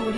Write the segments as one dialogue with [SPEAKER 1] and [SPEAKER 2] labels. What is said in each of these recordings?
[SPEAKER 1] A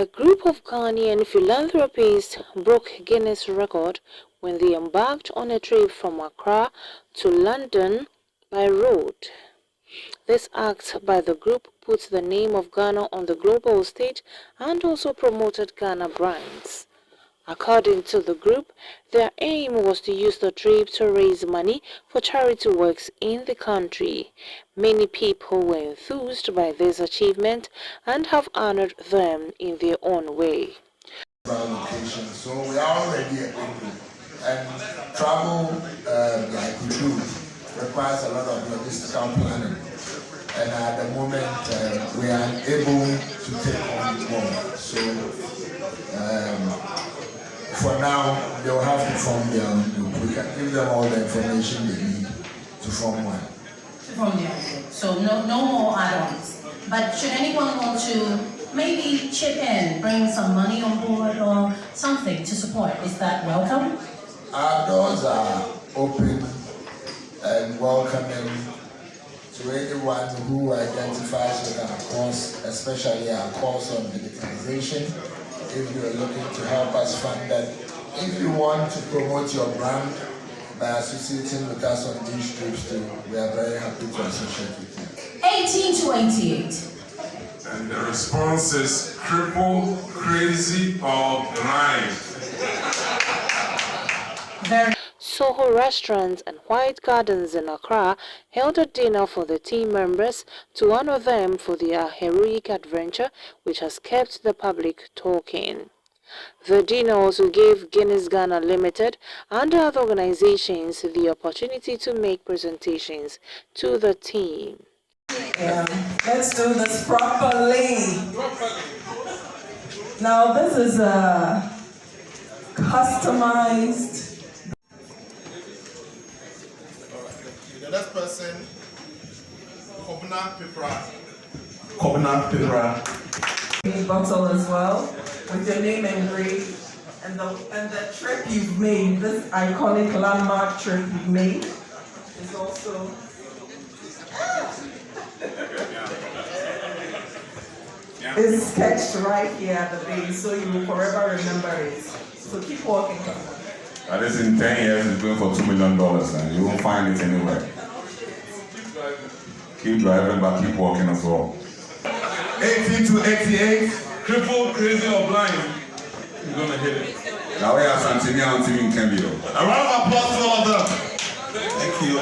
[SPEAKER 1] group of Ghanaian philanthropists broke Guinness record when they embarked on a trip from Accra to London by road. This act by the group put the name of Ghana on the global stage and also promoted Ghana brands. According to the group, their aim was to use the trip to raise money for charity works in the country. Many people were enthused by this achievement and have honored them in their own way.
[SPEAKER 2] So we are already a big group, and travel like we do requires a lot of logistical planning. And at the moment, we are able to take on more. So for now, they'll have to form their own group. We can give them all the information they need to form one.
[SPEAKER 3] So no more add-ons. But should anyone want to maybe chip in, bring some money on board or something to support, is that welcome?
[SPEAKER 2] Our doors are open and welcoming to anyone who identifies with our cause, especially our cause on digitalization. If you are looking to help us fund that, if you want to promote your brand by associating with us on these trips too, we are very happy to associate with you.
[SPEAKER 3] 18 to 88.
[SPEAKER 4] And the response is cripple, crazy, or blind.
[SPEAKER 1] Soho restaurants and White Gardens in Accra held a dinner for the team members to honor them for their heroic adventure, which has kept the public talking. The dinner also gave Guinness Ghana Limited and other organizations the opportunity to make presentations to the team.
[SPEAKER 5] Let's do this properly. Now this is a customized.
[SPEAKER 2] The next person, Kobna Pipra.
[SPEAKER 5] Bottle as well, with your name engraved, and the trip you've made, this iconic landmark trip you've made, is also. It's sketched right here at the base, so you will forever remember it. So keep walking.
[SPEAKER 4] This in 10 years is going for $2 million, and you won't find it anywhere. Keep driving, but keep walking as well.
[SPEAKER 2] 18 to 88.
[SPEAKER 4] Cripple, crazy, or blind, you're going to hit it. Now we have Santini and Timmy in Kembio.
[SPEAKER 2] A round of applause to all of them. Thank you.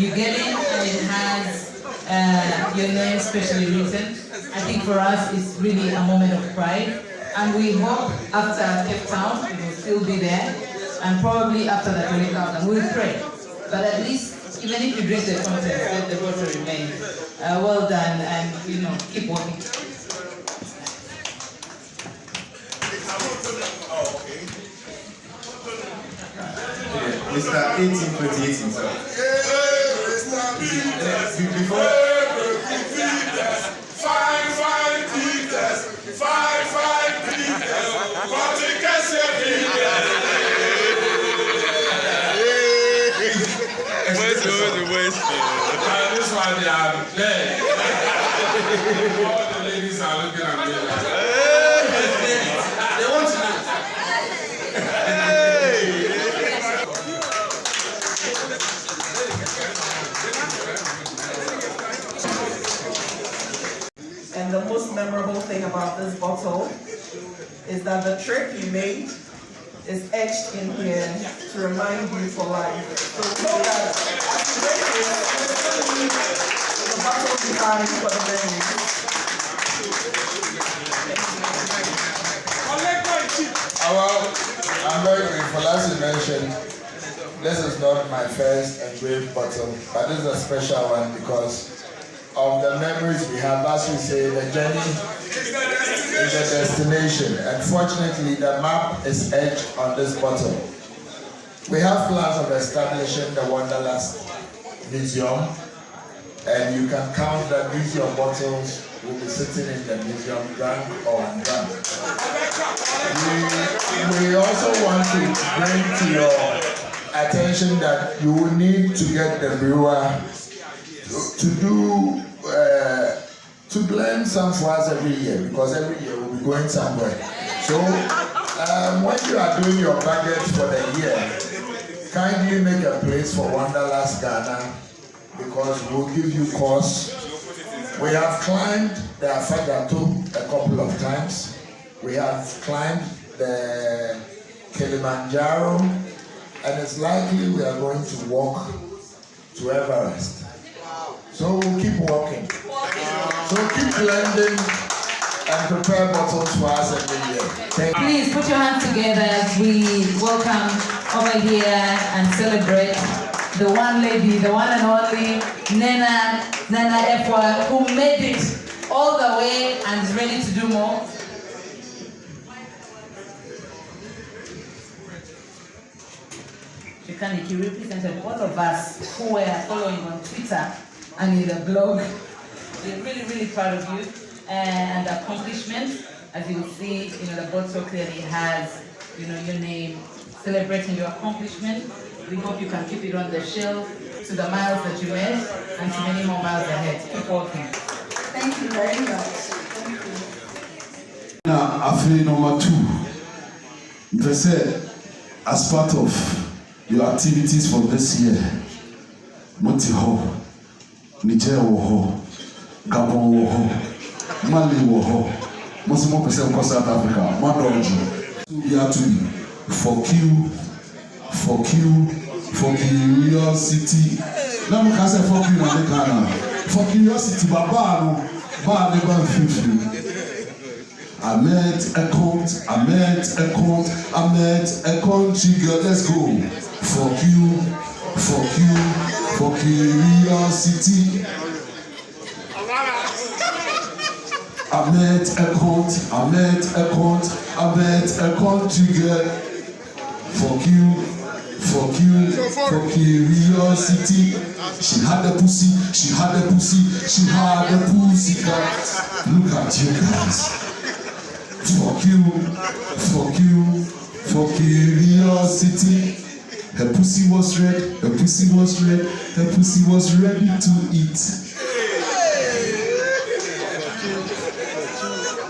[SPEAKER 6] You get in and it has your name specially written. I think for us it's really a moment of pride. And we hope after Cape Town it will still be there. And probably after that we'll out and we'll pray. But at least, even if you drink the content, let the water remain. Well done, and keep walking.
[SPEAKER 2] Mr. 1828 himself. Before.
[SPEAKER 4] Fine Peters. What you can say, this one they are there. All the ladies are looking at me like, they want to know.
[SPEAKER 5] And the most memorable thing about this bottle is that the trip you made is etched in here to remind you for life. So know that as you break it, the bottle behind for the memory.
[SPEAKER 2] Well, I'm very grateful. As you mentioned, this is not my first engraved bottle, but this is a special one because of the memories we have. As we say, the journey is the destination. And fortunately, the map is etched on this bottle. We have plans of establishing the Wanderlust Museum, and you can count that museum bottles will be sitting in the museum, drunk or undrunk. We also want to bring to your attention that you will need to get the brewer to blend some for us every year, because every year we'll be going somewhere. So when you are doing your budget for the year, kindly make a place for Wanderlust Ghana, because we'll give you course. We have climbed the Afagato a couple of times. We have climbed the Kilimanjaro, and it's likely we are going to walk to Everest. So we'll keep walking. So keep blending and prepare bottles for us every year.
[SPEAKER 6] Please put your hands together as we welcome over here and celebrate the one lady, the one and only Nana Efwa, who made it all the way and is ready to do more. She represented all of us who were following on Twitter and in the blog. We're really, really proud of you and the accomplishment. As you will see, the bottle clearly has, your name, celebrating your accomplishment. We hope you can keep it on the shelf to the miles that you made and to many more miles ahead. Keep walking.
[SPEAKER 5] Thank you very much. Thank you.
[SPEAKER 7] Now, after number 2, as part of your activities for this year, Moti Ho, Niger Ho, Gabon Ho, Mali Ho, most more percent for South Africa, Madonji. We are to for curiosity. Now we can say for curiosity, Baba never fulfill. Ahmed Chiga, let's go. For curiosity. Ahmed Chiga, for curiosity. She had the pussy cat. Look at you guys. For curiosity. Her pussy was red, her pussy was ready to eat.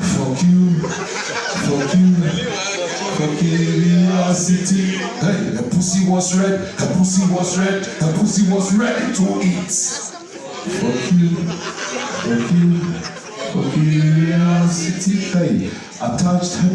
[SPEAKER 7] For curiosity. Hey, her pussy was red, her pussy was ready to eat. For curiosity. Hey, attached her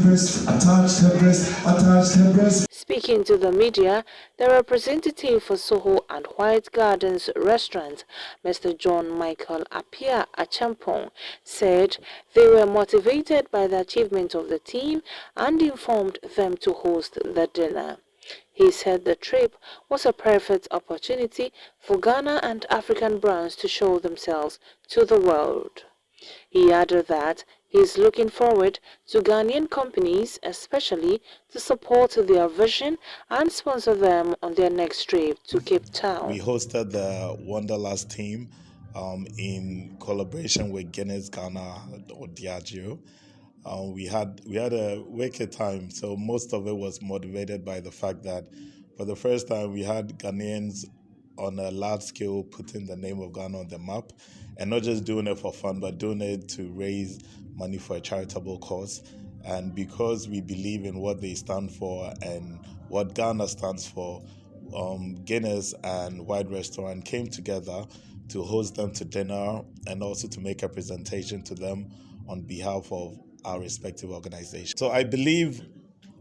[SPEAKER 7] breast.
[SPEAKER 1] Speaking to the media, the representative for Soho and White Gardens restaurant, Mr. John Michael Apia Achampong, said they were motivated by the achievement of the team and informed them to host the dinner. He said the trip was a perfect opportunity for Ghana and African brands to show themselves to the world. He added that he is looking forward to Ghanaian companies, especially to support their vision and sponsor them on their next trip to Cape Town.
[SPEAKER 8] We hosted the Wanderlust team in collaboration with Guinness Ghana or Diageo. We had a wicked time, so most of it was motivated by the fact that for the first time we had Ghanaians on a large scale putting the name of Ghana on the map, and not just doing it for fun, but doing it to raise money for a charitable cause. And because we believe in what they stand for and what Ghana stands for, Guinness and White Restaurant came together to host them to dinner and also to make a presentation to them on behalf of our respective organizations. So I believe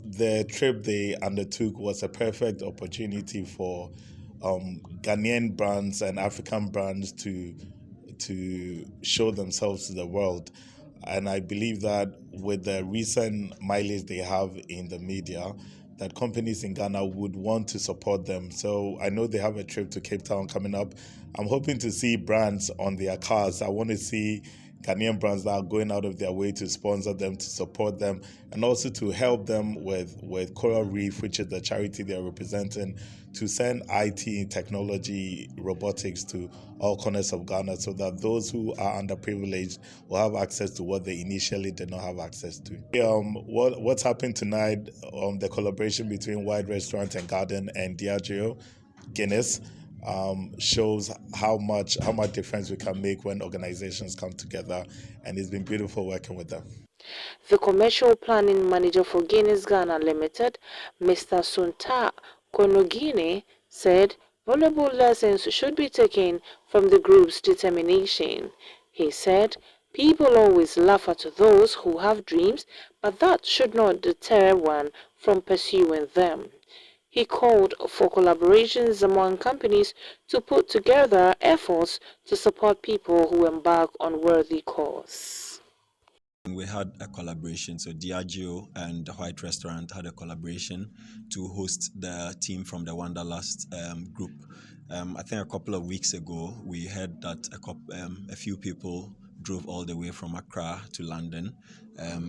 [SPEAKER 8] the trip they undertook was a perfect opportunity for Ghanaian brands and African brands to show themselves to the world. And I believe that with the recent mileage they have in the media, that companies in Ghana would want to support them. So I know they have a trip to Cape Town coming up. I'm hoping to see brands on their cars. I want to see Ghanaian brands that are going out of their way to sponsor them, to support them, and also to help them with Coral Reef, which is the charity they're representing, to send IT, technology, robotics to all corners of Ghana so that those who are underprivileged will have access to what they initially did not have access to. What's happened tonight, the collaboration between White Restaurant and Garden and Diageo, Guinness, shows how much difference we can make when organizations come together, and it's been beautiful working with them.
[SPEAKER 1] The commercial planning manager for Guinness Ghana Limited, Mr. Sunta Konogine, said valuable lessons should be taken from the group's determination. He said, people always laugh at those who have dreams, but that should not deter one from pursuing them. He called for collaborations among companies to put together efforts to support people who embark on worthy cause.
[SPEAKER 9] We had a collaboration, so Diageo and the White Restaurant had a collaboration to host the team from the Wanderlust group. I think a couple of weeks ago, we heard that a few people drove all the way from Accra to London.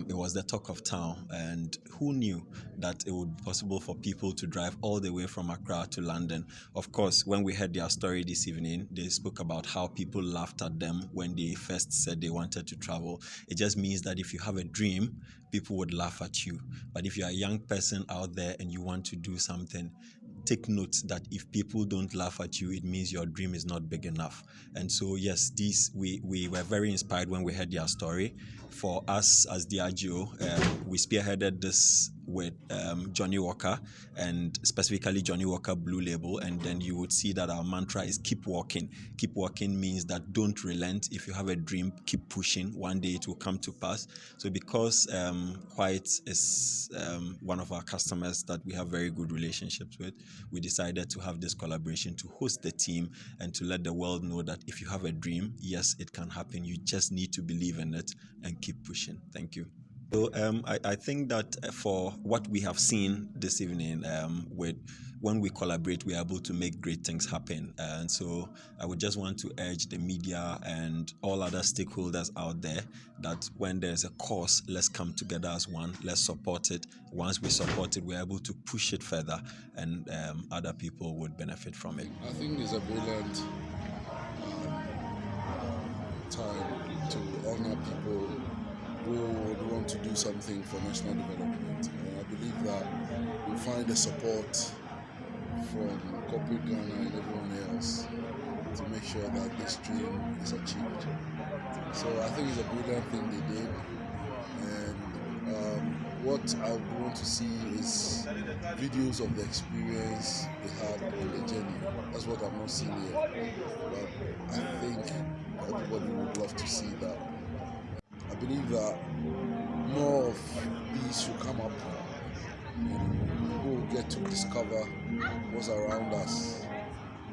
[SPEAKER 9] It was the talk of town, and who knew that it would be possible for people to drive all the way from Accra to London. Of course, when we heard their story this evening, they spoke about how people laughed at them when they first said they wanted to travel. It just means that if you have a dream, people would laugh at you. But if you're a young person out there and you want to do something, take note that if people don't laugh at you, it means your dream is not big enough. And so, yes, we were very inspired when we heard their story. For us as Diageo, we spearheaded this with Johnny Walker, and specifically Johnny Walker Blue Label, and then you would see that our mantra is keep walking. Keep walking means that don't relent. If you have a dream, keep pushing. One day it will come to pass. So because White is one of our customers that we have very good relationships with, we decided to have this collaboration to host the team and to let the world know that if you have a dream, yes, it can happen. You just need to believe in it and keep pushing. Thank you. So I think that for what we have seen this evening, when we collaborate, we are able to make great things happen. And so I would just want to urge the media and all other stakeholders out there that when there's a cause, let's come together as one, let's support it. Once we support it, we're able to push it further, and other people would benefit from it.
[SPEAKER 10] I think it's a brilliant time to honor people who would want to do something for national development. And I believe that we find the support from corporate Ghana and everyone else to make sure that this dream is achieved. So I think it's a brilliant thing they did. And what I would want to see is videos of the experience they had on the journey. That's what I've not seen yet. But I think everybody would love to see that. I believe that more of these should come up. People will get to discover what's around us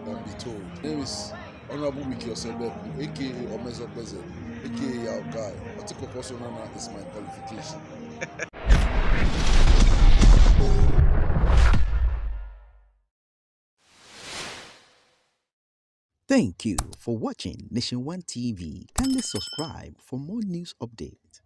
[SPEAKER 10] than be told. My name is Honorable Miki Osebeku, aka Omezo Beze, aka Yao Guy. Otiko Kosonana is my qualification.
[SPEAKER 11] Thank you for watching Nation One TV. Kindly subscribe for more news updates.